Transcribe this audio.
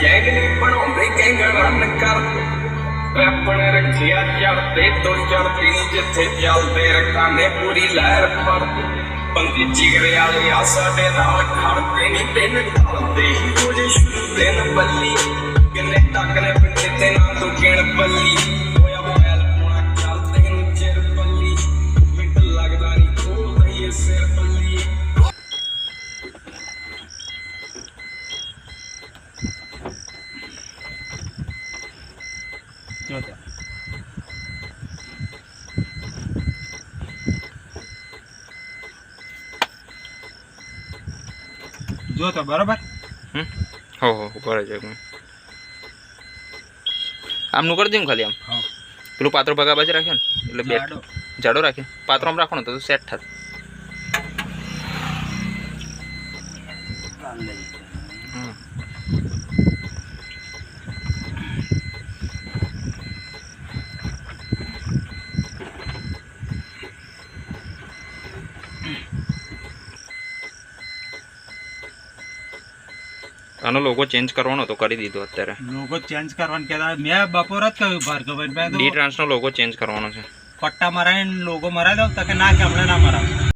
जैगनी बनाउंदे कैंगण कर अपने रखिया चढ़ते तो चढ़ती नी जिथे चलते रखाने पूरी लहर पर पंगी जिगरे वाले आ साडे नाल खड़ते नी दिन ढलते ही कुछ दिन बल्ली किन्ने तक ने पिंड ते ना तू गिण बल्ली होया बैल पुणा चलते नु चिर बल्ली मिंट लगदा नी खोलदा ही सिर बल्ली जो तो बराबर हो ऊपर जाए આમનું કરી દઉં ખાલી આમ પેલું પાત્રો ભગા બાજુ રાખ્યો ને એટલે બે જાડો રાખ્યો પાત્રો આમ રાખો ને તો સેટ થાય આનો લોગો ચેન્જ કરવાનો તો કરી દીધો અત્યારે લોગો ચેન્જ કરવાનું કહેતા મેં બપોર જ કહ્યું ભાર્ગવભાઈ મેં ડી ટ્રાન્સનો લોગો ચેન્જ કરવાનો છે પટ્ટા મરાઈને લોગો મરાઈ દઉં તો કે ના કે હમણાં ના મરાવ